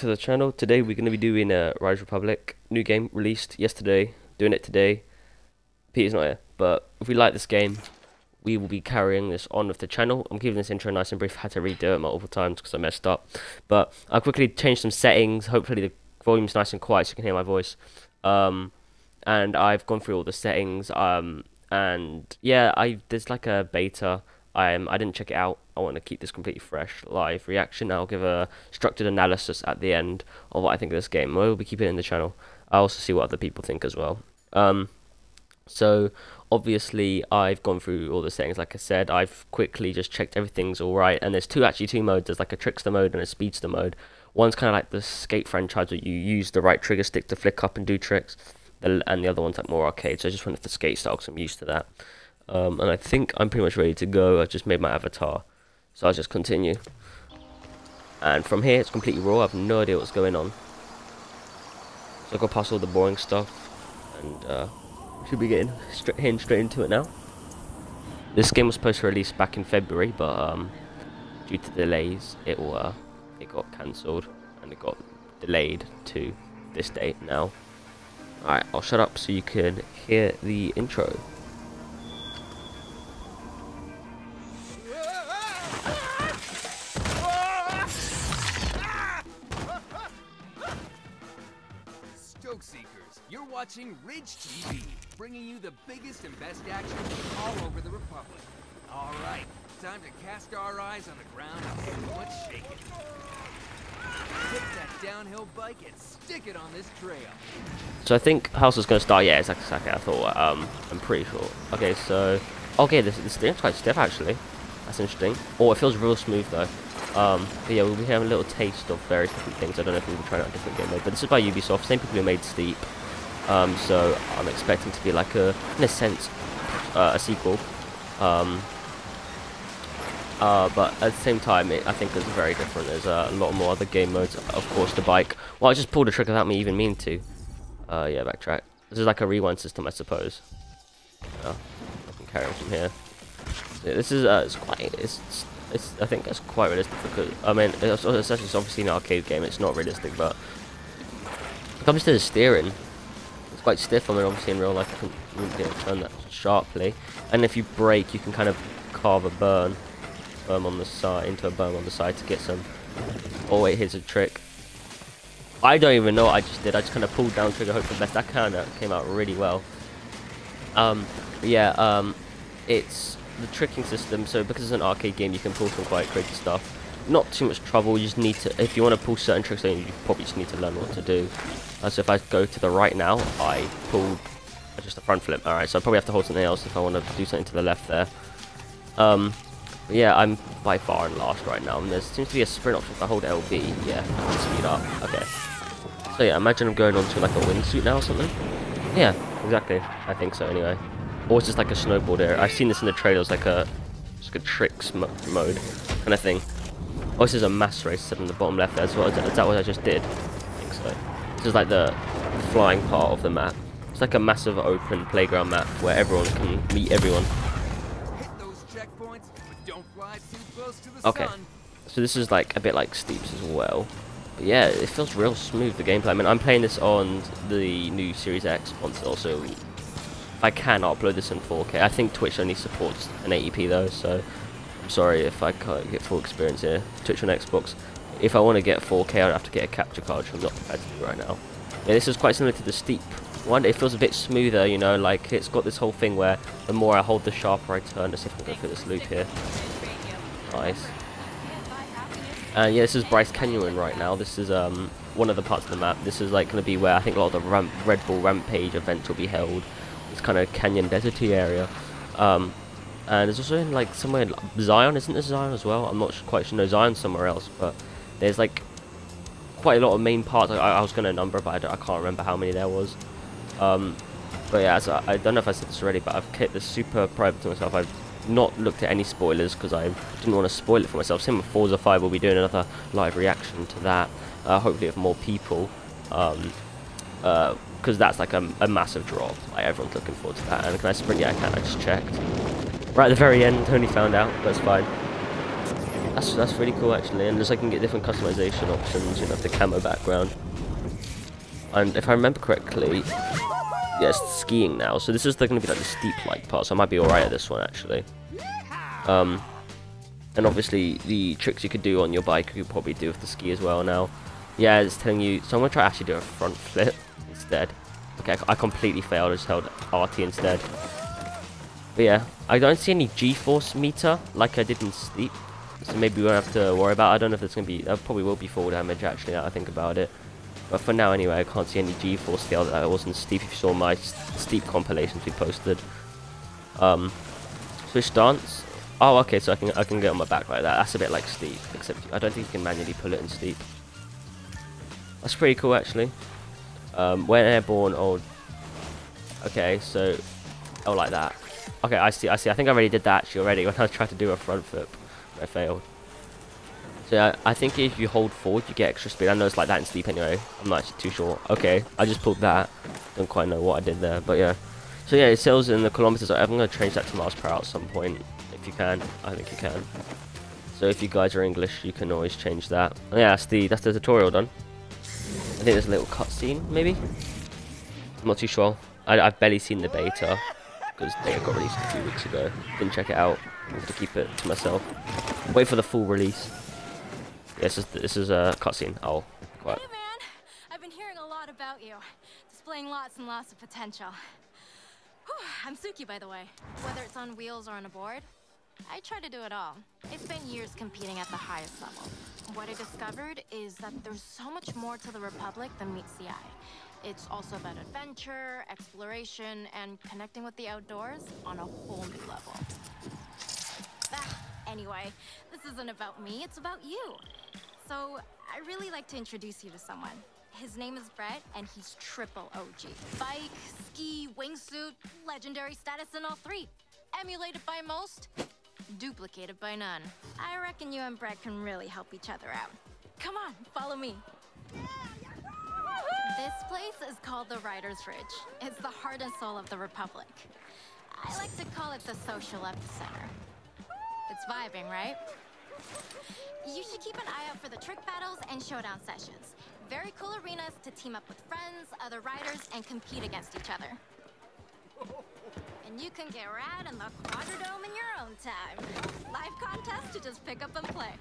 to the channel. Today we're going to be doing Rise Republic, new game released yesterday, doing it today. Peter's not here, but if we like this game, we will be carrying this on with the channel. I'm keeping this intro nice and brief. I had to redo it multiple times because I messed up, but I'll quickly change some settings. Hopefully the volume's nice and quiet so you can hear my voice. And I've gone through all the settings. And yeah, there's like a beta. I didn't check it out. I want to keep this completely fresh, live reaction. I'll give a structured analysis at the end of what I think of this game. We'll be keeping it in the channel. I'll also see what other people think as well. So obviously I've gone through all the settings. Like I said, I've quickly just checked everything's all right. And there's two modes. There's like a trickster mode and a speedster mode. One's kind of like the skate franchise where you use the right trigger stick to flick up and do tricks, and the other one's like more arcade. So I just went for the skate style because I'm used to that. And I think I'm pretty much ready to go. I just made my avatar, so I'll just continue. And from here, it's completely raw. I have no idea what's going on. So I'll go past all the boring stuff, and we should be getting straight into it now. This game was supposed to release back in February, but due to delays, it got cancelled and it got delayed to this date now. Alright, I'll shut up so you can hear the intro. Seekers, you're watching Ridge TV, bringing you the biggest and best action from all over the Republic. All right, time to cast our eyes on the ground and see what's shaking. Pick that downhill bike and stick it on this trail. So I think House is going to start. Yeah, exactly. I thought. I'm pretty sure. Okay, so this game's quite stiff actually. That's interesting. Oh, it feels real smooth though. But yeah, we'll be having a little taste of various different things. I don't know if we'll be trying out a different game mode, but this is by Ubisoft, same people who made Steep. So I'm expecting to be like in a sense, a sequel. But at the same time, I think it's very different. There's a lot more other game modes. Of course, the bike. Well, I just pulled a trick without me even meaning to. Yeah, backtrack. This is like a rewind system, I suppose. I can carry on from here. Yeah, this is I think it's quite realistic because I mean it's obviously an arcade game. It's not realistic, but when it comes to the steering, it's quite stiff. I mean, obviously in real life you can turn that sharply, and if you brake, you can kind of carve a berm on the side into a berm on the side to get some. Oh wait, here's a trick. I don't even know what I just did. I just kind of pulled down trigger, hope for the best. That kind of came out really well. It's the tricking system, so because it's an arcade game you can pull some quite creative stuff. Not too much trouble, you just need to, if you want to pull certain tricks, then you probably just need to learn what to do. So if I go to the right now, I pulled just a front flip. Alright, so I probably have to hold something else if I want to do something to the left there. Yeah, I'm by far in last right now, and there seems to be a sprint option if I hold LB. Yeah, I can speed up. Okay. So yeah, imagine I'm going onto like a wingsuit now or something. Yeah, exactly. I think so anyway. Or it's just like a snowboard area. I've seen this in the trailers, like a tricks mode kind of thing. Oh, this is a mass race set in the bottom left there as well. Is that what I just did? I think so. This is like the flying part of the map. It's like a massive open playground map where everyone can meet everyone. Hit those checkpoints, but don't fly too close to the Okay, sun. so this is like a bit like Steeps as well. But yeah, it feels real smooth, the gameplay. I mean, I'm playing this on the new Series X console, so I can upload this in 4K. I think Twitch only supports an 80p though, so I'm sorry if I can't get full experience here. Twitch on Xbox. If I want to get 4K, I'd have to get a capture card, which I'm not prepared to do right now. Yeah, this is quite similar to the Steep one. It feels a bit smoother, you know, like it's got this whole thing where the more I hold the sharper I turn. Let's see if I can go through this loop here. Nice. And yeah, this is Bryce Canyon right now. This is one of the parts of the map. This is like going to be where I think a lot of the Red Bull Rampage events will be held. This kind of canyon deserty area, and there's also in like somewhere Zion, isn't there Zion as well? I'm not quite sure. No, Zion's somewhere else, but there's like quite a lot of main parts. I was going to number, but I can't remember how many there was. But yeah, so I don't know if I said this already, but I've kept this super private to myself. I've not looked at any spoilers because I didn't want to spoil it for myself. Same with Forza 5, we'll be doing another live reaction to that, hopefully with more people. Because that's like a massive drop. Like everyone's looking forward to that. And can I sprint? Yeah, I can. I just checked. Right at the very end, only found out. That's fine. That's really cool actually, and there's like you can get different customization options, you know, the camo background. And if I remember correctly, yeah, it's skiing now, so this is going to be like the steep-like part, so I might be alright at this one actually. And obviously the tricks you could do on your bike you could probably do with the ski as well now. Yeah, it's telling you, so I'm going to try actually do a front flip instead. Okay, I completely failed, I just held RT instead. But yeah, I don't see any G-force meter like I did in steep, so maybe we won't have to worry about it. I don't know if it's going to be, that probably will be fall damage actually now I think about it. But for now anyway, I can't see any G-force scale that I wasn't steep if you saw my steep compilations we posted. Switch stance. Oh, okay, so I can get on my back like that. That's a bit like steep, except I don't think you can manually pull it in steep. That's pretty cool actually. When airborne, oh, okay, so, oh, like that. Okay, I see. I think I already did that actually already when I tried to do a front flip. I failed. So yeah, I think if you hold forward, you get extra speed. I know it's like that in steep anyway. I'm not actually too sure. Okay, I just pulled that. Don't quite know what I did there, but yeah. So yeah, it sells in the kilometers. I'm going to change that to miles per hour at some point. If you can, I think you can. So if you guys are English, you can always change that. And yeah, that's the tutorial done. I think there's a little cutscene, maybe? I'm not too sure. I've barely seen the beta, because the beta got released a few weeks ago. Didn't check it out. I have to keep it to myself. Wait for the full release. Yeah, this is a cutscene. Oh, quiet. Hey man, I've been hearing a lot about you. Displaying lots and lots of potential. Whew, I'm Suki, by the way. Whether it's on wheels or on a board, I try to do it all. I spent years competing at the highest level. What I discovered is that there's so much more to the Republic than meets the eye. It's also about adventure, exploration, and connecting with the outdoors on a whole new level. Anyway, this isn't about me, it's about you. So, I really like to introduce you to someone. His name is Brett, and he's triple OG. Bike, ski, wingsuit, legendary status in all three. Emulated by most, duplicated by none. I reckon you and Brett can really help each other out. Come on, follow me. This place is called the Riders Ridge. It's the heart and soul of the Republic. I like to call it the social epicenter. It's vibing, right? You should keep an eye out for the trick battles and showdown sessions. Very cool arenas to team up with friends, other riders, and compete against each other. And you can get rad in the Quadrodome in your own time. Live contest to just pick up and play.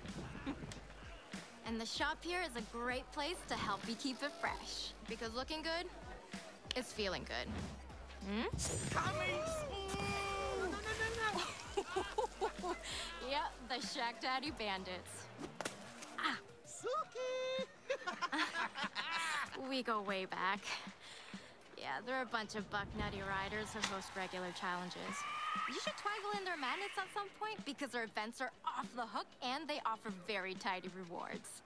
And the shop here is a great place to help you keep it fresh. Because looking good is feeling good. Coming soon! Yep, the Shack Daddy Bandits. Ah, Suki! we go way back. Yeah, they're a bunch of buck-nutty riders who host regular challenges. You should twaggle in their madness at some point because their events are off the hook and they offer very tidy rewards.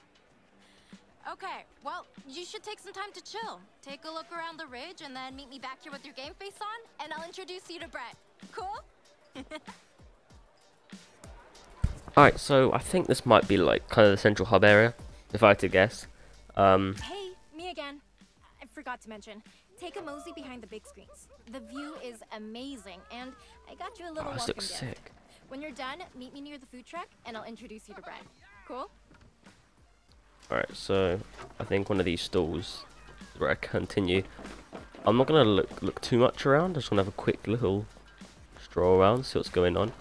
Okay, well, you should take some time to chill. Take a look around the ridge and then meet me back here with your game face on, and I'll introduce you to Brett. Cool? Alright, so I think this might be like kind of the central hub area, if I had to guess. Hey, me again. I forgot to mention. Take a mosey behind the big screens. The view is amazing, and I got you a little this welcome looks gift. sick. When you're done, meet me near the food truck, and I'll introduce you to Brett. Cool? Alright, so I think one of these stalls is where I continue. I'm not gonna look too much around. I just wanna have a quick little stroll around, see what's going on.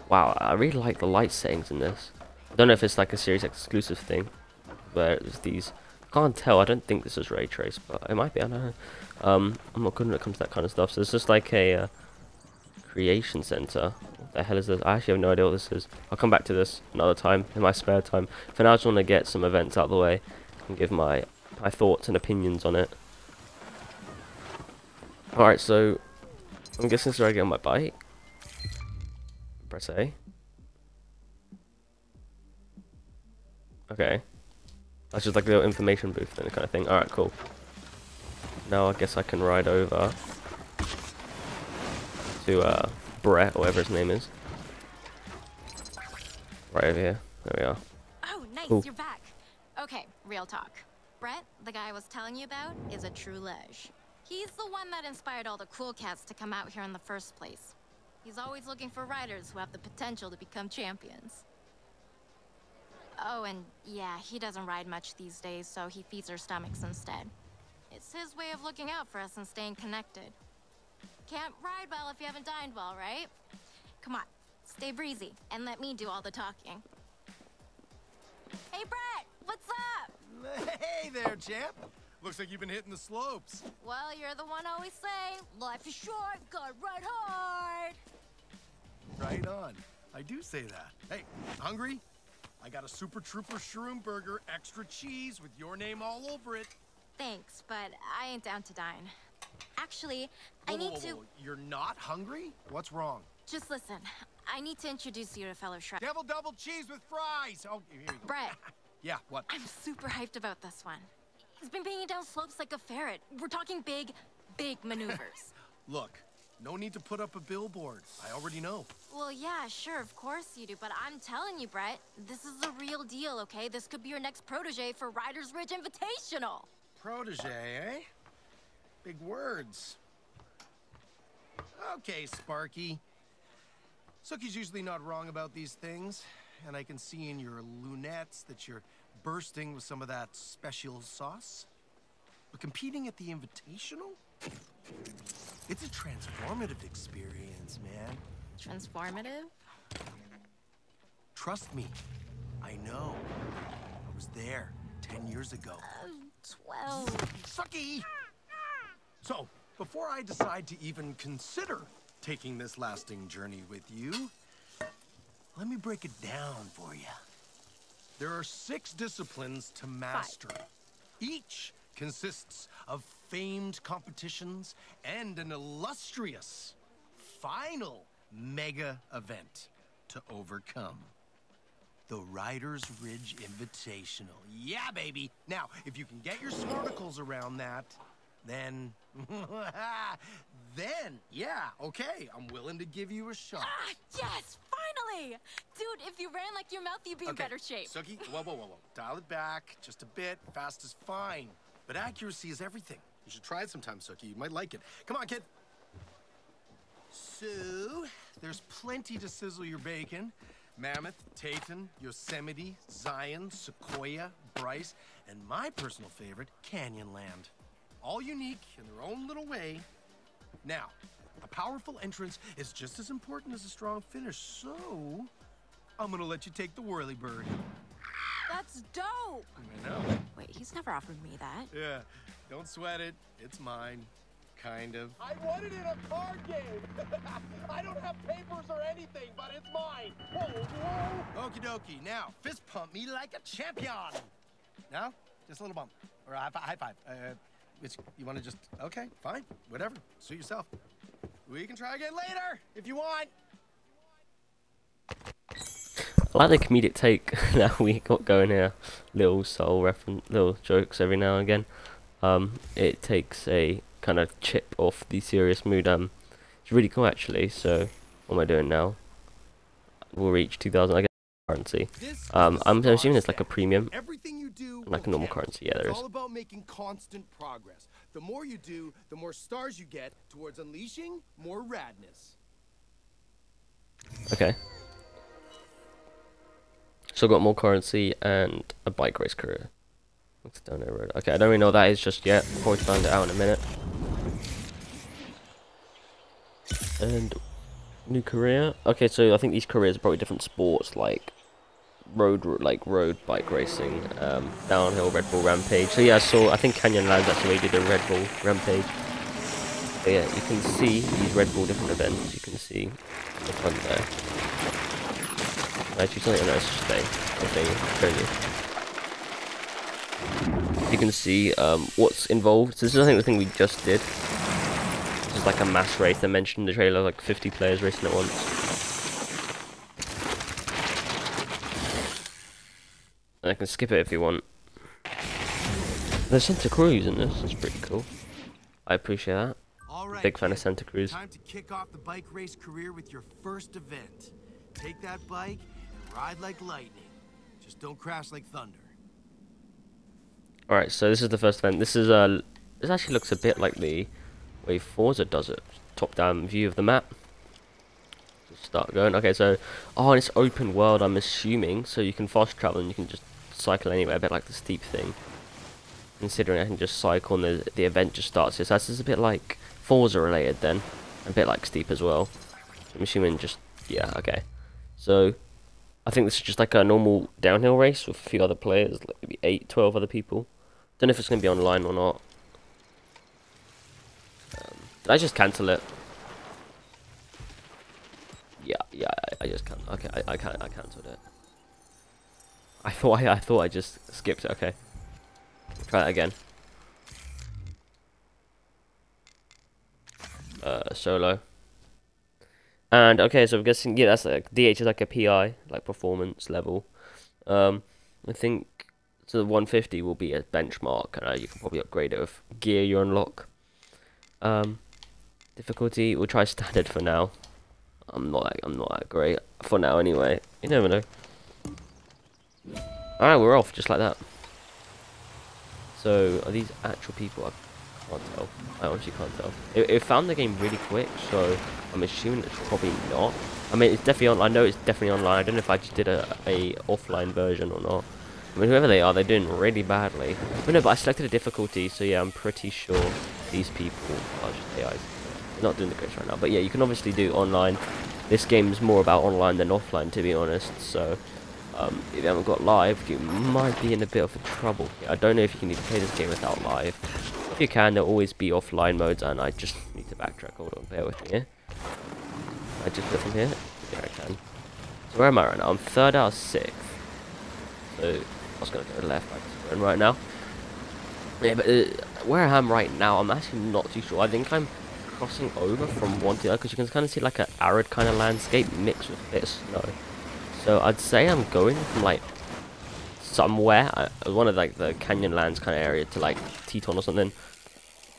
Wow, I really like the light settings in this. I don't know if it's like a series exclusive thing, where it's these. I can't tell. I don't think this is ray trace, but it might be. I don't know. I'm not good when it comes to that kind of stuff. So it's just like a creation center. What the hell is this? I actually have no idea what this is. I'll come back to this another time in my spare time. For now, I just want to get some events out of the way and give my thoughts and opinions on it. All right, so I'm guessing this is where I get on my bike. Press A. Okay. That's just like a little information booth then kind of thing. Alright, cool. Now I guess I can ride over to Brett, or whatever his name is. Right over here. There we are. Oh, nice, Ooh. you're back. Okay, real talk. Brett, the guy I was telling you about, is a true ledge. He's the one that inspired all the cool cats to come out here in the first place. He's always looking for riders who have the potential to become champions. Oh, and yeah, he doesn't ride much these days, so he feeds our stomachs instead. It's his way of looking out for us and staying connected. Can't ride well if you haven't dined well, right? Come on, stay breezy, and let me do all the talking. Hey, Brett, what's up? Hey there, champ. Looks like you've been hitting the slopes. Well, you're the one always saying, life is short, gotta ride hard. Right on. I do say that. Hey, hungry? I got a Super Trooper Shroom Burger, extra cheese with your name all over it. Thanks, but I ain't down to dine. Actually, I Whoa, need whoa, to... whoa. You're not hungry? What's wrong? Just listen. I need to introduce you to fellow Shrek. Devil double cheese with fries. Oh, here you go. Brett, Yeah, what? I'm super hyped about this one. He's been banging down slopes like a ferret. We're talking big, big maneuvers. Look, no need to put up a billboard. I already know. Well, yeah, sure, of course you do, but I'm telling you, Brett, this is the real deal, okay? This could be your next protege for Riders Ridge Invitational. Protege, eh? Big words. Okay, Sparky. Sookie's usually not wrong about these things, and I can see in your lunettes that you're bursting with some of that special sauce. But competing at the Invitational? It's a transformative experience, man. Transformative? Trust me, I know. I was there 10 years ago. 12. Sucky! So, before I decide to even consider taking this lasting journey with you, let me break it down for you. There are 6 disciplines to master. Each consists of famed competitions and an illustrious final mega event to overcome. The Riders Ridge Invitational. Yeah, baby! Now, if you can get your smarticles around that, then... yeah, okay, I'm willing to give you a shot. Ah, yes! Finally! Dude, if you ran like your mouth, you'd be in better shape. Sookie, whoa. Dial it back just a bit. Fast is fine. But accuracy is everything. You should try it sometime, Sookie. You might like it. Come on, kid. So, there's plenty to sizzle your bacon. Mammoth, Taton, Yosemite, Zion, Sequoia, Bryce, and my personal favorite, Canyonland. All unique in their own little way. Now, a powerful entrance is just as important as a strong finish, so I'm gonna let you take the whirly-bird. That's dope! I know. Wait, he's never offered me that. Yeah, don't sweat it. It's mine. Kind of. I won it in a card game. I don't have papers or anything, but it's mine. Whoa. Okie dokie. Now, fist pump me like a champion. Now, just a little bump. Or a high five. You want to just... Okay, fine. Whatever. Suit yourself. We can try again later, if you want. I like the comedic take that we got going here. Little soul reference, little jokes every now and again. It takes a kind of chip off the serious mood. It's really cool actually. So what am I doing now? We'll reach 2,000. I guess currency. I'm assuming it's like a premium, Everything you do like a normal currency. Yeah, there It's is. all about making constant progress. The more you do, the more stars you get towards unleashing more radness. Okay. So I got more currency and a bike race career. What's down the road? Okay, I don't really know what that is just yet. Probably find it out in a minute. And new career. Okay, so I think these careers are probably different sports, like road bike racing, downhill Red Bull Rampage. So yeah, I think Canyonland's actually did a Red Bull Rampage. But yeah, you can see these Red Bull different events. You can see the front there. Actually, something else to say. I'll show you. You can see what's involved. So this is I think the thing we just did. This is like a mass race. They mentioned in the trailer like 50 players racing at once. And I can skip it if you want. There's Santa Cruz in this. That's pretty cool. I appreciate that. All right, Big fan kid. of Santa Cruz. Time to kick off the bike race career with your first event. Take that bike and ride like lightning. Just don't crash like thunder. Alright, so this is the first event. This is this actually looks a bit like the way Forza does it. Top-down view of the map. Just start going. Okay, so oh, it's open world. I'm assuming, so you can fast travel and you can just cycle anywhere. A bit like the steep thing. Considering I can just cycle and the event just starts here, so that's just a bit like Forza related then, a bit like steep as well. I'm assuming just yeah, okay. So I think this is just like a normal downhill race with a few other players, like maybe 8, 12 other people. Don't know if it's gonna be online or not. Did I just cancel it? Yeah, I just can't. Okay, I cancelled it. I thought I just skipped it. Okay, try that again. Solo. And okay, so I'm guessing yeah, that's like DH is like a PI, like performance level. I think so. The 150 will be a benchmark, and you can probably upgrade it with gear you unlock. Difficulty, we'll try standard for now. I'm not that great for now anyway. You never know. Alright, we're off just like that. So are these actual people? I can't tell. I honestly can't tell. It found the game really quick, so I'm assuming it's probably not. I mean, it's definitely on. I know it's definitely online. I don't know if I just did a offline version or not. I mean, whoever they are, they're doing really badly. But no, but I selected a difficulty, so yeah, I'm pretty sure these people are just AIs. They're not doing the greatest right now. But yeah, you can obviously do online. This game is more about online than offline, to be honest. So if you haven't got live, you might be in a bit of trouble here. I don't know if you can even play this game without live. If you can, there'll always be offline modes, and I just need to backtrack. Hold on, bear with me here. I just go from here? Yeah, I can. So where am I right now? I'm 3rd out of 6th. So I was going to go left, I'm going right now. Yeah, but where I am right now, I'm actually not too sure. I think I'm crossing over from one to the other, because you can kind of see like an arid kind of landscape mixed with a bit of snow. So I'd say I'm going from like somewhere, one of like the canyon lands kind of area to like Teton or something.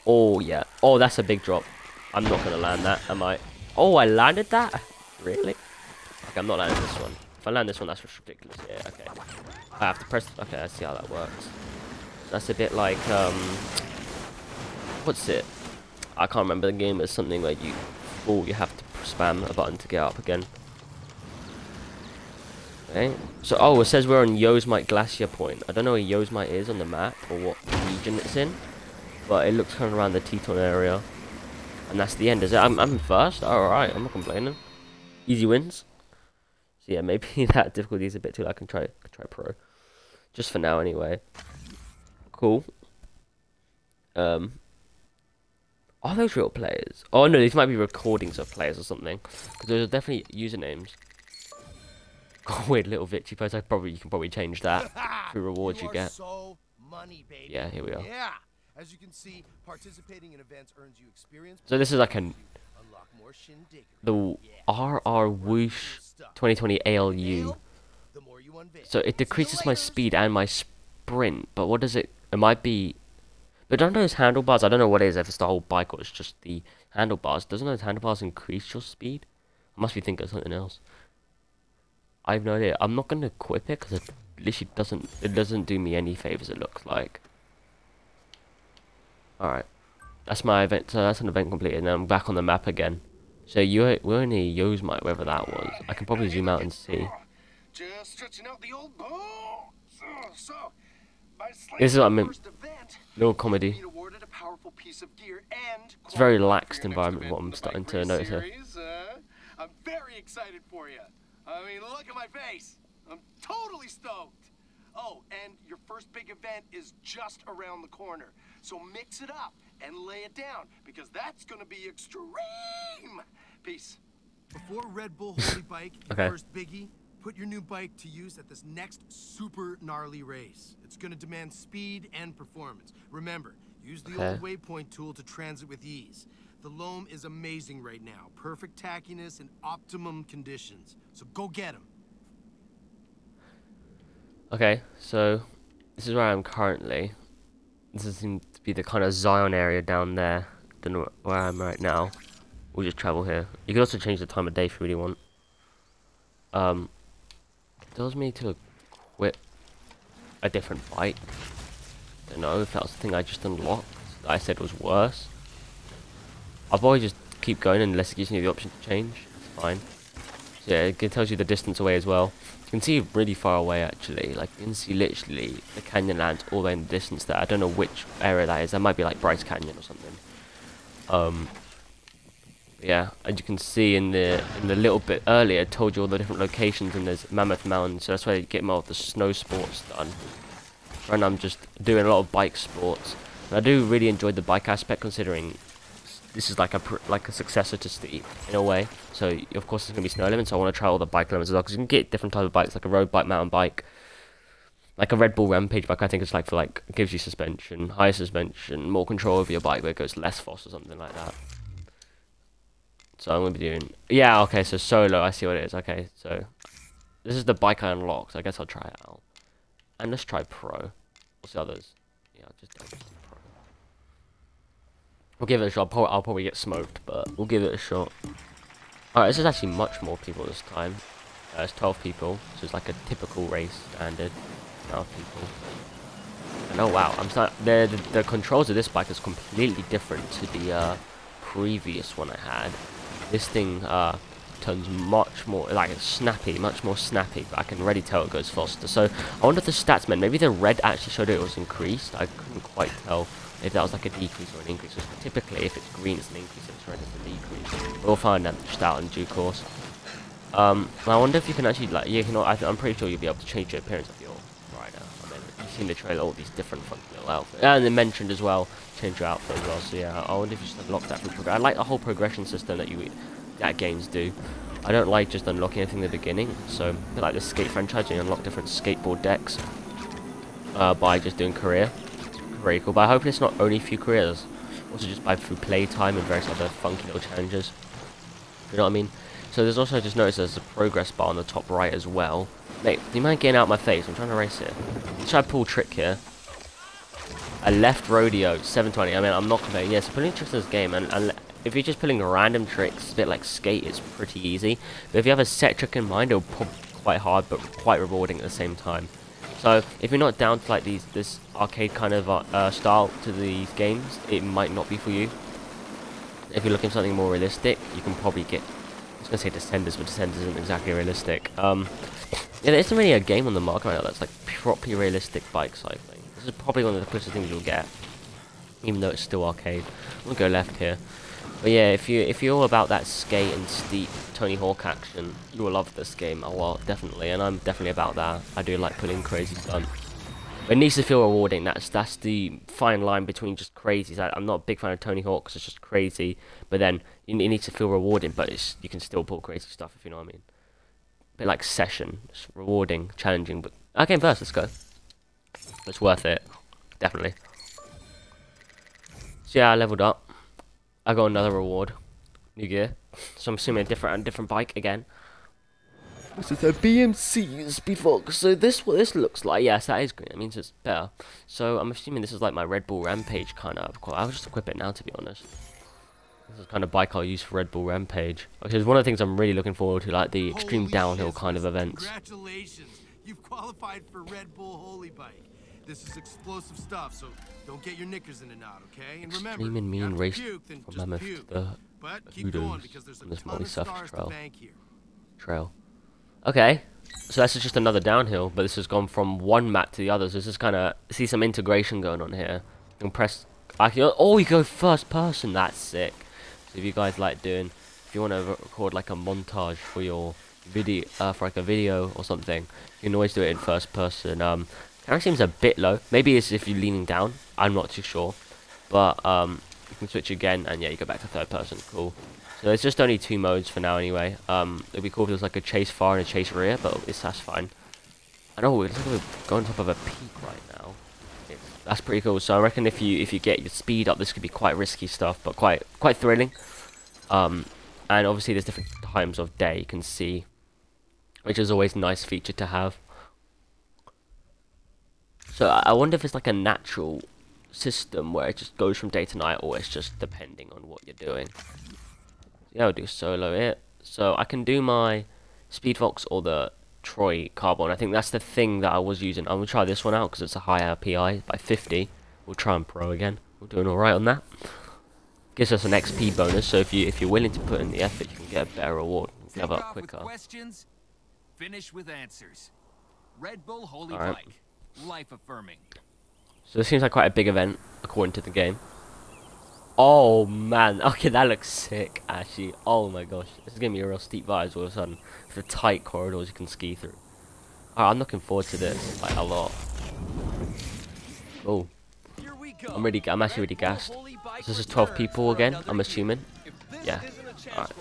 Oh yeah, oh that's a big drop. I'm not gonna land that, am I? Oh, I landed that? Really? Okay, I'm not landing this one. If I land this one, that's just ridiculous. Yeah, okay. I have to press. Okay, I see how that works. That's a bit like what's it? I can't remember the game. It's something where you have to spam a button to get up again. Okay. So oh, it says we're on Yosemite Glacier Point. I don't know where Yosemite is on the map or what region it's in, but it looks kind of around the Teton area. And that's the end, is it? I'm first? Alright, I'm not complaining. Easy wins. So yeah, maybe that difficulty is a bit too low. I can try pro. Just for now anyway. Cool. Are those real players? Oh no, these might be recordings of players or something. Because those are definitely usernames. Oh, weird little Vichy post. You can probably change that through rewards you get. So money, baby. Yeah, here we are. Yeah. As you can see, participating in events earns you experience. So this is like the RR Whoosh 2020 ALU. So it decreases my speed and my sprint, but what does it? It might be. But don't those handlebars? I don't know what it is. If it's the whole bike or it's just the handlebars. Doesn't those handlebars increase your speed? I must be thinking of something else. I have no idea. I'm not gonna equip it because it literally doesn't. It doesn't do me any favors. It looks like. Alright, that's my event, so that's an event completed, and then I'm back on the map again. So we're in a Yosemite, wherever that was. I can probably zoom out and see. Just stretching out the old bones. This is what I meant. Little comedy. It's a very relaxed environment, what I'm starting to notice here. I'm very excited for you. I mean, look at my face. I'm totally stoked. Oh, and your first big event is just around the corner. So mix it up and lay it down, because that's gonna be extreme. Peace. Before Red Bull Holy Bike, your first biggie, put your new bike to use at this next super gnarly race. It's gonna demand speed and performance. Remember, use the old waypoint tool to transit with ease. The loam is amazing right now. Perfect tackiness and optimum conditions. So go get 'em. Okay, so this is where I am currently. This seems to be the kind of Zion area down there. Don't know where I am right now. We'll just travel here. You can also change the time of day if you really want. It tells me to equip a different bike. Don't know if that was the thing I just unlocked. I said was worse. I'll probably just keep going unless it gives me the option to change. It's fine. So yeah, it tells you the distance away as well. You can see really far away actually. Like you can see literally the canyon lands all the way in the distance there. I don't know which area that is. That might be like Bryce Canyon or something. Yeah, and you can see in the little bit earlier, it told you all the different locations, and there's Mammoth Mountain, so that's where you get more of the snow sports done. Right now I'm just doing a lot of bike sports. And I do really enjoy the bike aspect, considering this is like a successor to Steep in a way. So of course it's gonna be snow elements. So I want to try all the bike elements as well, because you can get different types of bikes, like a road bike, mountain bike, like a Red Bull Rampage bike. I think it's like for like gives you suspension, higher suspension, more control over your bike, where it goes less fast or something like that. So I'm gonna be doing, yeah, okay, so solo, I see what it is. Okay, so this is the bike I unlocked. I guess I'll try it out. And let's try pro. What's the others? Yeah, I'll just do pro. We'll give it a shot. I'll probably get smoked, but we'll give it a shot. Alright, this is actually much more people this time. It's 12 people, so it's like a typical race standard amount of people. And oh wow, the controls of this bike is completely different to the previous one I had. This thing turns much more, like it's snappy, much more snappy, but I can already tell it goes faster. So I wonder if the stats meant, maybe the red actually showed it was increased. I couldn't quite tell if that was like a decrease or an increase. So typically if it's green it's an increase, if it's red it's a decrease. We'll find that just out in due course. I wonder if you can actually, like, you can, I'm pretty sure you'll be able to change the appearance of your rider. I mean, you've seen the trailer, all these different funky little outfits. And they mentioned as well, change your outfit as well. So yeah, I wonder if you just unlock that through progression. I like the whole progression system that games do. I don't like just unlocking anything in the beginning. So like the skate franchise, you unlock different skateboard decks by just doing career. It's very cool. But I hope it's not only through careers, also just by through playtime and various other funky little challenges. You know what I mean? So there's also, just noticed there's a progress bar on the top right as well. Mate, do you mind getting out of my face? I'm trying to race here. Let's try a pull trick here. A left rodeo, 720. I mean, I'm not complaining. Yeah, so pulling tricks in this game, and if you're just pulling random tricks, a bit like skate, it's pretty easy. But if you have a set trick in mind, it'll probably be quite hard, but quite rewarding at the same time. So if you're not down to like this arcade kind of style to these games, it might not be for you. If you're looking for something more realistic, you can probably get, I was going to say Descenders, but Descenders isn't exactly realistic. Yeah, there isn't really a game on the market right now that's like properly realistic bike cycling. This is probably one of the closest things you'll get, even though it's still arcade. I'm going to go left here. But yeah, if you're all about that skate and steep Tony Hawk action, you will love this game. Oh well, definitely, and I'm definitely about that. I do like putting crazy stunts. But it needs to feel rewarding. That's the fine line between just crazy. I'm not a big fan of Tony Hawk because it's just crazy. But then it needs to feel rewarding, but you can still pull crazy stuff, if you know what I mean. A bit like Session, it's rewarding, challenging. But I came first. Let's go. It's worth it, definitely. So yeah, I leveled up. I got another reward, new gear. So I'm assuming a different bike again. This is a BMC Speedfox. So what this looks like. Yes, that is green. That means it's better. So I'm assuming this is like my Red Bull Rampage kind of. I'll just equip it now, to be honest. This is the kind of bike I'll use for Red Bull Rampage. Okay, it's one of the things I'm really looking forward to, like the extreme downhill kind of events. Congratulations, you've qualified for Red Bull Holy Bike. This is explosive stuff, so don't get your knickers in a knot, okay? And remember, Extreme and mean race from Mammoth to the Hoodoos on this multi-surface trail. Okay, so that's just another downhill, but this has gone from one map to the other. So this is kind of, see some integration going on here. You can press, oh, you go first person. That's sick. So if you guys like doing, if you want to record like a montage for your video, for like a video or something, you can always do it in first person. Camera seems a bit low. Maybe it's if you're leaning down. I'm not too sure. But you can switch again, and yeah, you go back to third person. Cool. So there's just only 2 modes for now, anyway. It'd be cool if there was like a chase far and a chase rear, but that's fine. And oh, it looks like we're going on top of a peak right now. That's pretty cool. So I reckon if you get your speed up, this could be quite risky stuff, but quite thrilling. And obviously there's different times of day you can see, which is always a nice feature to have. So I wonder if it's like a natural system where it just goes from day to night, or it's just depending on what you're doing. Yeah, I'll do solo it. So I can do my Speedfox or the Troy Carbon. I think that's the thing that I was using. I'm going to try this one out because it's a higher PI by 50. We'll try and pro again. We're doing alright on that. Gives us an XP bonus, so if you're willing to put in the effort, you can get a better reward. level Take up off with quicker. questions, finish with answers. Red Bull Holy Alright. Bike, life affirming. So this seems like quite a big event, according to the game. Oh man, okay, that looks sick, actually. Oh my gosh, this is giving me a real steep vibes all of a sudden. With the tight corridors you can ski through. Alright, I'm looking forward to this, like, a lot. Oh, Here we go. I'm actually really gassed. So this is 12 people again, I'm assuming. Yeah. Alright.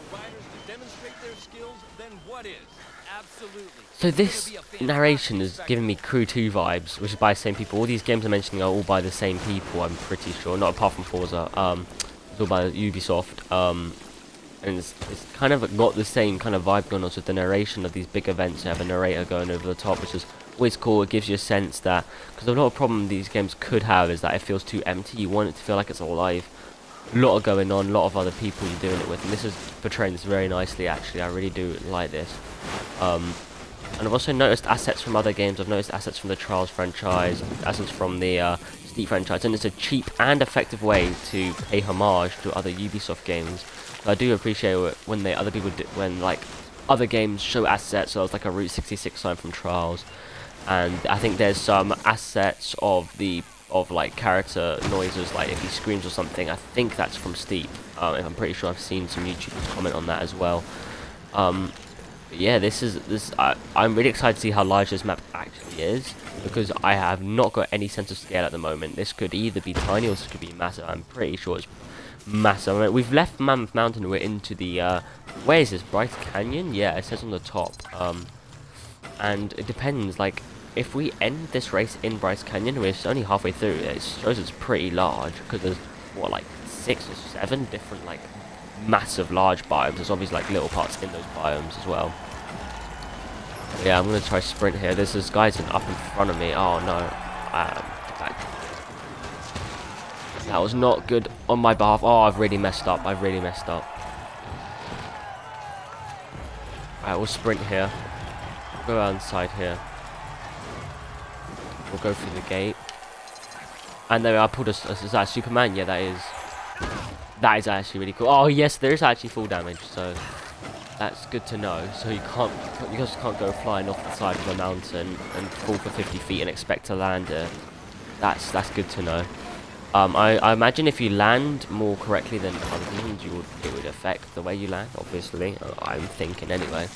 So this narration is giving me Crew 2 vibes, which is by the same people. All these games I'm mentioning are all by the same people, I'm pretty sure. Not apart from Forza. It's all by Ubisoft. And it's kind of got the same kind of vibe going on with the narration of these big events. You have a narrator going over the top, which is always cool. It gives you a sense that, because a lot of problem these games could have is that it feels too empty. You want it to feel like it's alive. A lot of going on, a lot of other people you're doing it with, and this is portraying this very nicely. Actually, I really do like this. And I've also noticed assets from other games. I've noticed assets from the Trials franchise, assets from the Steep franchise, and it's a cheap and effective way to pay homage to other Ubisoft games. So I do appreciate it when other people do, when like other games show assets. So it's like a Route 66 sign from Trials, and I think there's some assets of like character noises, like if he screams or something. I think that's from Steep. I'm pretty sure I've seen some YouTubers comment on that as well. Yeah, I'm really excited to see how large this map actually is, because I have not got any sense of scale at the moment. This could either be tiny or this could be massive. I'm pretty sure it's massive. I mean, we've left Mammoth Mountain and we're into the where is this, Bryce Canyon? Yeah, it says on the top. And it depends, like if we end this race in Bryce Canyon, we're only halfway through. It shows it's pretty large, because there's what, like 6 or 7 different like massive large biomes. There's obviously like little parts in those biomes as well. But yeah, I'm gonna try sprint here. There's this guy's up in front of me. Oh no, that was not good on my behalf. Oh, I've really messed up. Alright, we'll sprint here. We'll go around the side here. We'll go through the gate. And there I pulled is that Superman? Yeah, that is. That is actually really cool. Oh yes, there is actually full damage, so that's good to know. So you just can't go flying off the side of a mountain and fall for 50 feet and expect to land it. That's good to know. I imagine if you land more correctly than other teams, it would affect the way you land. Obviously, I'm thinking anyway.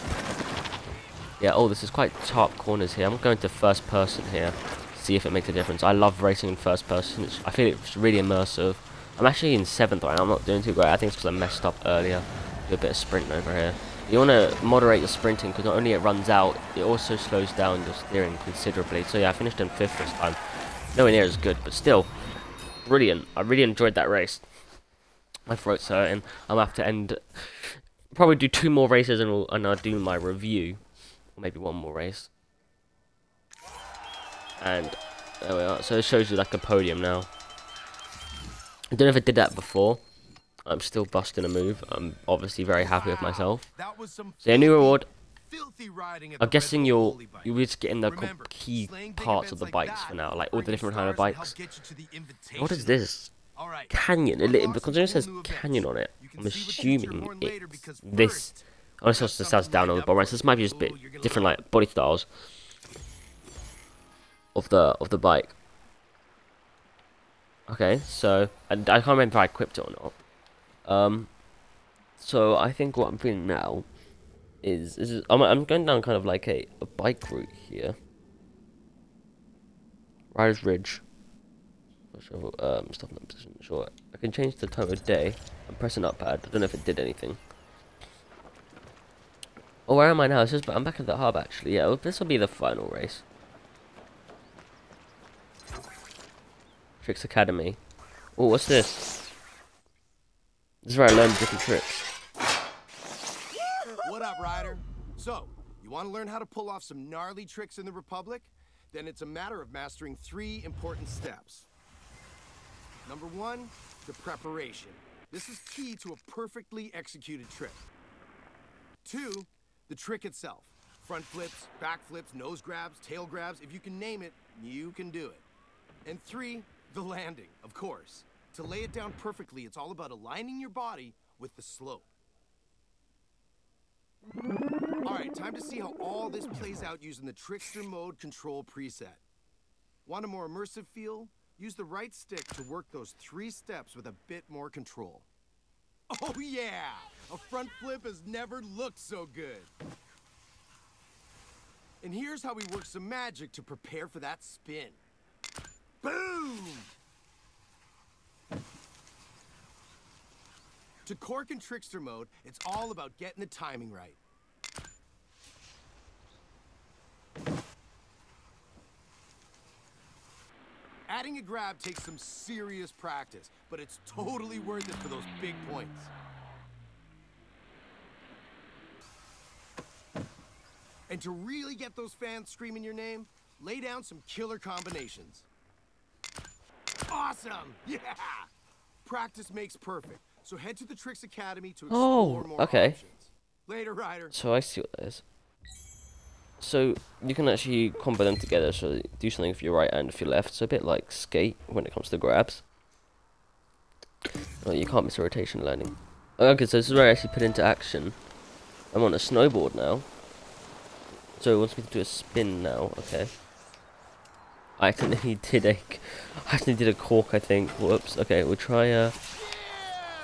Yeah. Oh, this is quite sharp corners here. I'm going to first person here. See if it makes a difference. I love racing in first person. I feel it's really immersive. I'm actually in 7th right now. I'm not doing too great. I think it's because I messed up earlier. Do a bit of sprinting over here. You want to moderate your sprinting, because not only it runs out, it also slows down your steering considerably. So yeah, I finished in 5th this time. Nowhere near as good, but still brilliant. I really enjoyed that race. My throat's hurting. I'm gonna have to end. Probably do 2 more races and I'll do my review, or maybe 1 more race. And there we are. So it shows you like a podium now. I don't know if I did that before. I'm still busting a move. I'm obviously very happy with myself. So a new reward. I'm guessing you'll just getting the key parts of the bikes for now, like all the different kind of bikes. What is this? Canyon. Because it says canyon on it, I'm assuming it's this. Oh, it also says down on the bottom right. So this might be just a bit different, like body styles of the bike. Okay, so I can't remember if I equipped it or not. So I think what I'm feeling now is I'm going down kind of like a bike route here. Riders Ridge. Stuff in that position. Sure, I can change the time of day. I'm pressing up pad. I don't know if it did anything. Oh, where am I now? I'm back at the hub actually. Yeah, well, this will be the final race. Tricks Academy. Oh, what's this? This is where I learn different tricks. What up, Ryder? So, you want to learn how to pull off some gnarly tricks in the Republic? Then it's a matter of mastering 3 important steps. Number 1, the preparation. This is key to a perfectly executed trick. 2, the trick itself. Front flips, back flips, nose grabs, tail grabs. If you can name it, you can do it. And 3, the landing, of course. To lay it down perfectly, it's all about aligning your body with the slope. Alright, time to see how all this plays out using the Trickster Mode control preset. Want a more immersive feel? Use the right stick to work those 3 steps with a bit more control. Oh yeah! A front flip has never looked so good. And here's how we work some magic to prepare for that spin. Boom! To cork in Trickster Mode, it's all about getting the timing right. Adding a grab takes some serious practice, but it's totally worth it for those big points. And to really get those fans screaming your name, lay down some killer combinations. Awesome! Yeah! Practice makes perfect, so head to the Tricks Academy to explore more options. Later, Ryder. So I see what that is. So you can actually combo them together, so do something with your right and with your left. So a bit like Skate when it comes to grabs. Oh, you can't miss a rotation landing. Okay, so this is where I actually put into action. I'm on a snowboard now. So it wants me to do a spin now, okay. I accidentally did a cork, I think. Whoops. Okay, we'll try yeah,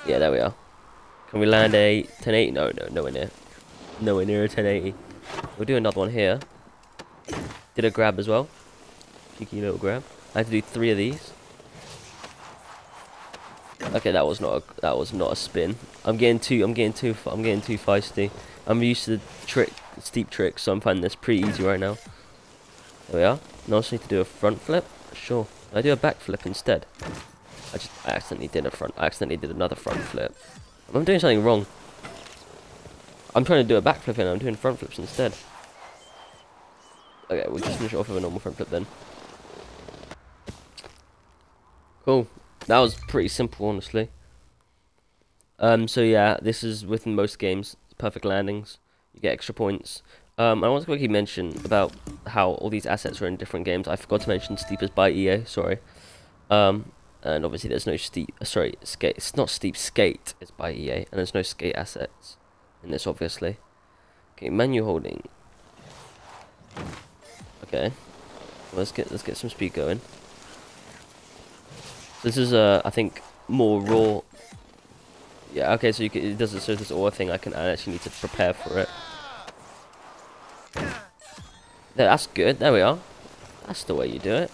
there we are. Can we land a 1080? No, nowhere near. Nowhere near a 1080. We'll do another one here. Did a grab as well. Cheeky little grab. I had to do 3 of these. Okay, that was not a spin. I'm getting too feisty. I'm used to the steep tricks, so I'm finding this pretty easy right now. There we are. Now I just need to do a front flip. Sure. I do a back flip instead. I accidentally did another front flip. I'm doing something wrong. I'm trying to do a back flip and I'm doing front flips instead. Okay, we'll just finish it off with a normal front flip then. Cool. That was pretty simple, honestly. So yeah, this is within most games. Perfect landings. You get extra points. I want to quickly mention about how all these assets are in different games. I forgot to mention Steep is by EA, sorry. And obviously there's no Skate. It's not Steep, Skate is by EA, and there's no Skate assets in this, obviously. Okay, manual holding. Okay, let's get some speed going. This is I think more raw. Yeah, okay, so it does it. So this aura thing, I actually need to prepare for it. Yeah, that's good. There we are. That's the way you do it.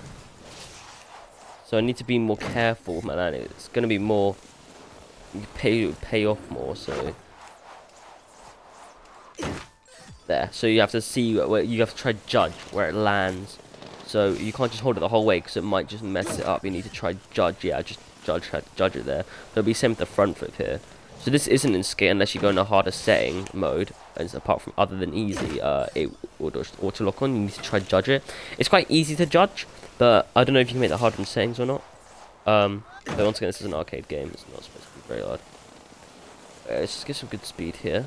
So I need to be more careful with my landing. It's gonna be more. You pay off more. So there. So you have to see where you have to try to judge where it lands. So you can't just hold it the whole way because it might just mess it up. You need to try judge. Yeah, just judge it there. There'll be same with the front flip here. So this isn't in Skate unless you go in a harder setting mode, and apart from other than easy, it will just auto lock on. You need to try to judge it. It's quite easy to judge, but I don't know if you can make that harder in settings or not. But once again, this is an arcade game. It's not supposed to be very hard. Let's just get some good speed here.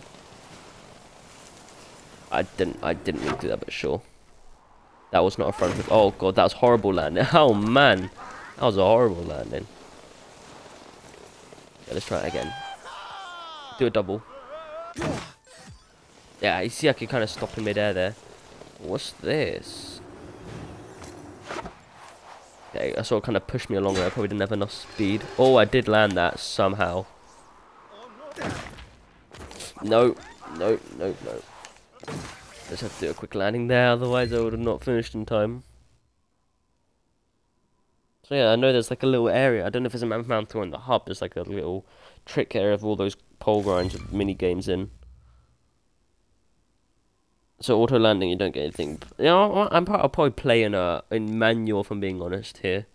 I didn't mean to do that, but sure. That was not a front flip. Oh god, that was horrible landing. Oh man, that was a horrible landing. Okay, let's try it again. Do a double. Yeah, you see I can kind of stop in midair there. What's this? Okay, I sort of kind of pushed me along there. I probably didn't have enough speed. Oh, I did land that somehow. No. Let's have to do a quick landing there, otherwise I would have not finished in time. So yeah, I know there's like a little area. I don't know if it's a mount or in the hub. There's like a little trick area of all those pole grinds with mini games in. So auto landing, you don't get anything. You know, I'll probably play in manual, if I'm being honest here.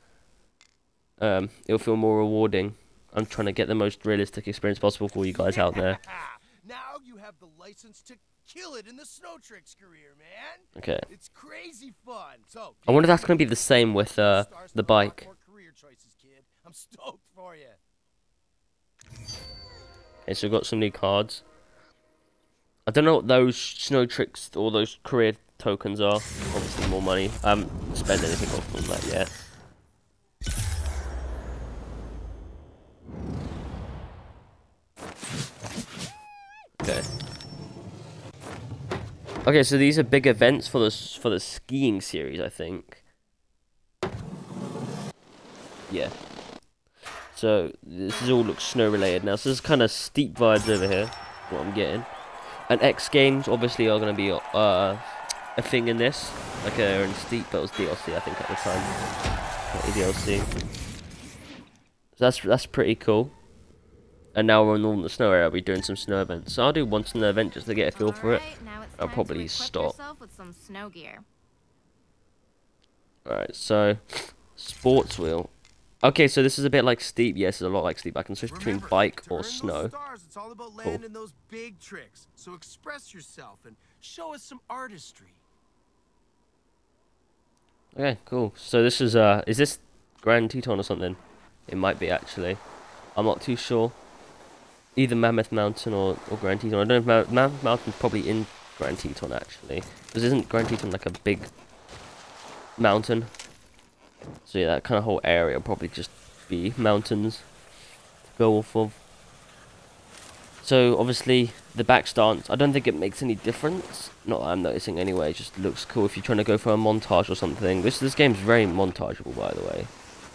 It'll feel more rewarding. I'm trying to get the most realistic experience possible for you guys out there. Now you have the license to kill it in the snow tricks career, man. Okay. It's crazy fun. So I wonder if that's going to be the same with the bike. Career choices, kid. I'm stoked for you. Okay, so we've got some new cards. I don't know what those snow tricks or those career tokens are. Obviously more money. I haven't spent anything off on that yet. Okay. Okay, so these are big events for the skiing series, I think. Yeah. So this is all looks snow related now. So there's kind of steep vibes over here. What I'm getting. And X Games obviously are going to be a thing in this. Like in steep, but it was DLC I think at the time. Not DLC. So that's pretty cool. And now we're in the snow area. We're doing some snow events. So I'll do one snow event just to get a feel for it. I'll probably stop. Alright, so sports wheel. Okay, so this is a bit like steep. Yes, it's a lot like steep. I can switch between bike or snow. It's all about Cool. landing those big tricks. So express yourself and show us some artistry. Okay, cool. So this is this Grand Teton or something? It might be actually. I'm not too sure. Either Mammoth Mountain or Grand Teton. I don't know if Mammoth Mountain's probably in Grand Teton actually. Because isn't Grand Teton like a big mountain? So yeah, that kind of whole area will probably just be mountains to go off of. So obviously the back stance, I don't think it makes any difference. Not that I'm noticing anyway, it just looks cool if you're trying to go for a montage or something. This game's very montageable, by the way,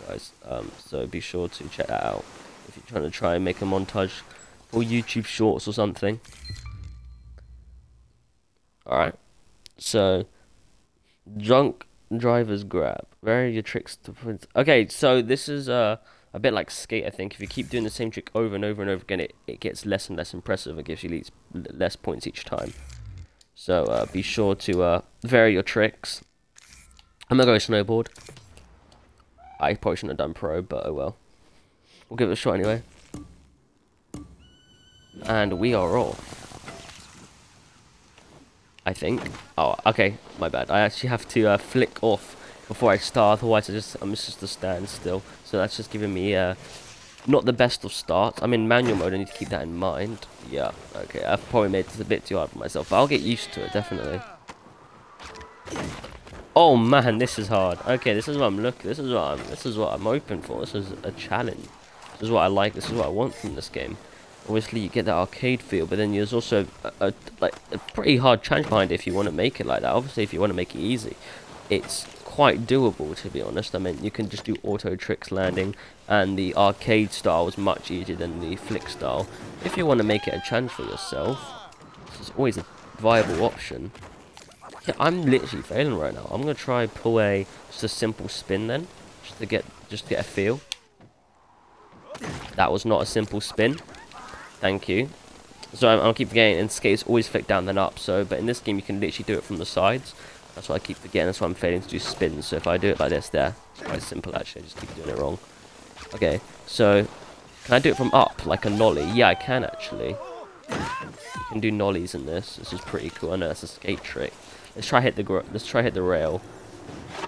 guys. So be sure to check that out if you're trying to try and make a montage for YouTube Shorts or something. Alright, so drunk driver's grab. Vary your tricks to print. Okay, so this is a bit like skate, I think. If you keep doing the same trick over and over and over again, it gets less and less impressive. It gives you less points each time. So be sure to vary your tricks. I'm gonna go snowboard. I probably shouldn't have done pro, but oh well. We'll give it a shot anyway. And we are off. I think. Oh, okay, my bad. I actually have to flick off before I start, otherwise I'm just a standstill. So that's just giving me not the best of starts. I'm in manual mode, I need to keep that in mind. Yeah, okay, I've probably made this a bit too hard for myself, but I'll get used to it, definitely. Oh man, this is hard. Okay, this is what I'm looking, this is what I'm hoping for. This is a challenge. This is what I like, this is what I want from this game. Obviously you get that arcade feel, but then there's also a pretty hard challenge behind it if you want to make it like that. Obviously if you want to make it easy, it's quite doable, to be honest. I mean, you can just do auto tricks landing, and the arcade style is much easier than the flick style. If you want to make it a challenge for yourself, this is always a viable option. Yeah, I'm literally failing right now. I'm gonna try pull just a simple spin then, just to get a feel. That was not a simple spin. Thank you. So I'll keep forgetting, and skates always flick down then up. So, but in this game you can literally do it from the sides. That's what I keep forgetting. That's why I'm failing to do spins. So if I do it like this, there, it's quite simple actually. I just keep doing it wrong. Okay, so can I do it from up like a nollie? Yeah, I can actually. You can do nollies in this. This is pretty cool. I know that's a skate trick. Let's try hit the rail.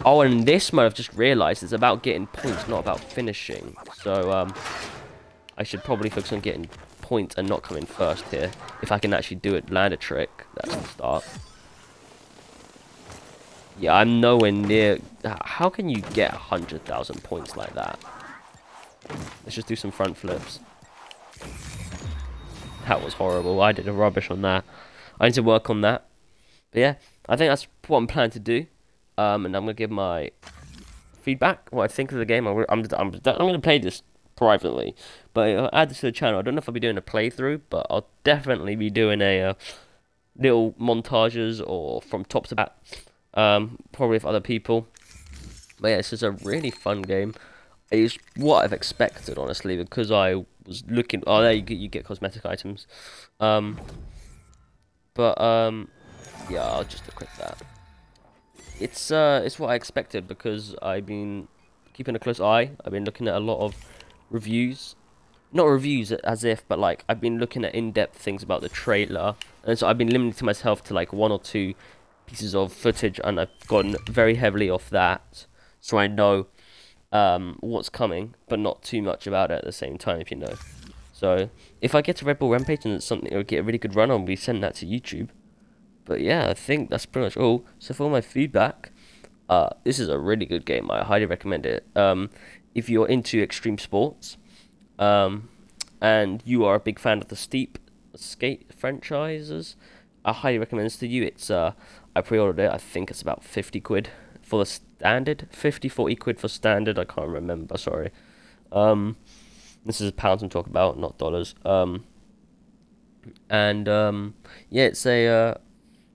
Oh, and in this mode I've just realised it's about getting points, not about finishing. So I should probably focus on getting points and not coming first here. If I can actually do it, land a trick. That's the start. Yeah, I'm nowhere near. How can you get 100,000 points like that? Let's just do some front flips. That was horrible. I did a rubbish on that. I need to work on that. But yeah, I think that's what I'm planning to do. And I'm gonna give my feedback, what I think of the game. I'm gonna play this privately, but I'll add this to the channel. I don't know if I'll be doing a playthrough, but I'll definitely be doing a little montages or from top to back. Probably with other people. But yeah, this is a really fun game. It's what I've expected, honestly, because I was looking. Oh, there you get cosmetic items. Yeah, I'll just equip that. It's what I expected, because I've been keeping a close eye. I've been looking at a lot of reviews, not reviews as if, but like I've been looking at in-depth things about the trailer, and so I've been limiting myself to like 1 or 2 pieces of footage, and I've gone very heavily off that, so I know what's coming, but not too much about it at the same time, if you know. So if I get to Red Bull Rampage and it's something, or get a really good run on, we send that to YouTube. But yeah, I think that's pretty much all. So for all my feedback, this is a really good game. I highly recommend it. If you're into extreme sports, and you are a big fan of the steep skate franchises, I highly recommend this to you. It's I pre-ordered it. I think it's about 50 quid for the standard, 50, 40 quid for standard. I can't remember. Sorry. This is pounds I'm talking about, not dollars. Yeah, it's a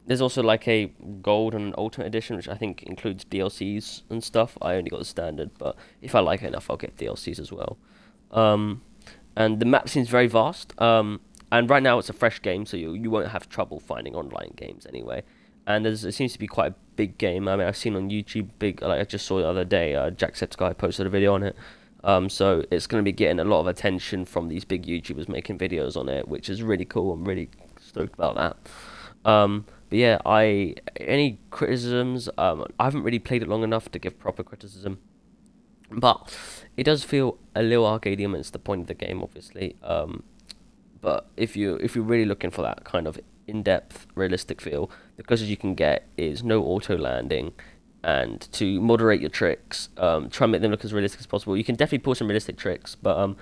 there's also like a gold and ultimate edition, which I think includes DLCs and stuff. I only got the standard, but if I like it enough, I'll get DLCs as well. And the map seems very vast. And right now it's a fresh game, so you won't have trouble finding online games anyway. And it seems to be quite a big game. I mean, I've seen on YouTube like I just saw the other day, Jacksepticeye posted a video on it. So it's going to be getting a lot of attention from these big YouTubers making videos on it, which is really cool. I'm really stoked about that. But yeah, any criticisms? I haven't really played it long enough to give proper criticism, but it does feel a little arcadey, and it's the point of the game, obviously. But if you're really looking for that kind of in-depth, realistic feel, the closest you can get is no auto landing, and to moderate your tricks, try and make them look as realistic as possible. You can definitely pull some realistic tricks, but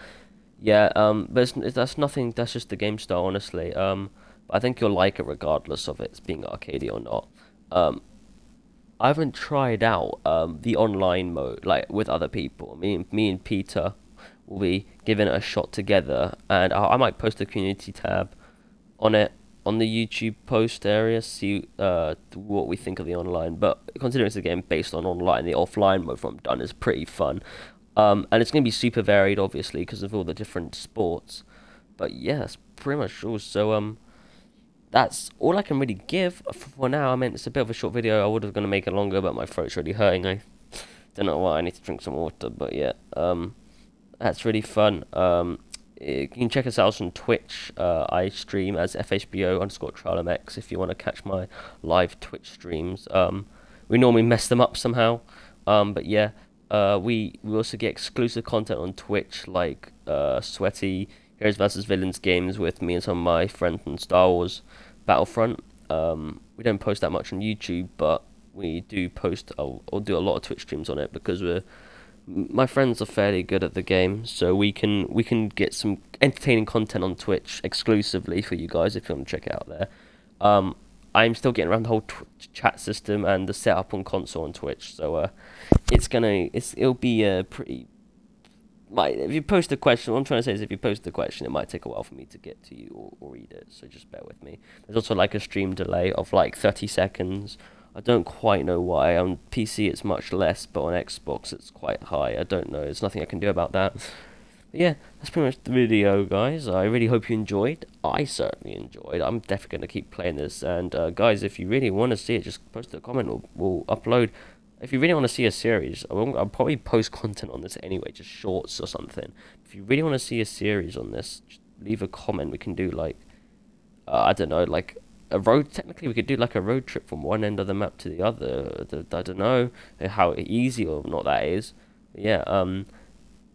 yeah, but that's nothing. That's just the game style, honestly. I think you'll like it regardless of it being arcadey or not. I haven't tried out the online mode like with other people. Me and Peter will be giving it a shot together, and I might post a community tab on it on the YouTube post area, see what we think of the online. But considering it's a game based on online, the offline mode from done is pretty fun, and it's going to be super varied, obviously, because of all the different sports. But yeah, that's pretty much all. So that's all I can really give for now. I mean, it's a bit of a short video. I would have going to make it longer, but my throat's really hurting. I don't know why. I need to drink some water. But yeah, that's really fun. You can check us out on Twitch. I stream as FHBO_TrialMX if you want to catch my live Twitch streams. We normally mess them up somehow. But yeah, we also get exclusive content on Twitch, like sweaty Heroes vs Villains games with me and some of my friends from Star Wars Battlefront. We don't post that much on YouTube, but we do post. I'll do a lot of Twitch streams on it because my friends are fairly good at the game, so we can get some entertaining content on Twitch exclusively for you guys if you want to check it out there. I'm still getting around the whole Twitch chat system and the setup on console on Twitch, so it'll be pretty. If you post a question, what I'm trying to say is if you post a question, it might take a while for me to get to you or read it, so just bear with me. There's also like a stream delay of like 30 seconds. I don't quite know why. On PC it's much less, but on Xbox it's quite high. I don't know. There's nothing I can do about that. But yeah, that's pretty much the video, guys. I really hope you enjoyed. I certainly enjoyed. I'm definitely going to keep playing this. And guys, if you really want to see it, just post a comment. We'll upload. If you really want to see a series, I'll probably post content on this anyway, just shorts or something. If you really want to see a series on this, just leave a comment. We can do like, I don't know, like a road. Technically, we could do like a road trip from one end of the map to the other. I don't know how easy or not that is. But yeah,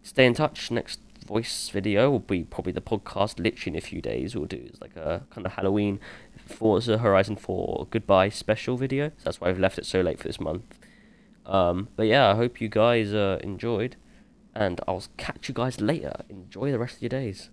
stay in touch. Next voice video will be probably the podcast. Literally in a few days, we'll do like a kind of Halloween Forza Horizon 4 goodbye special video. So that's why I've left it so late for this month. But yeah, I hope you guys enjoyed, and I'll catch you guys later. Enjoy the rest of your days.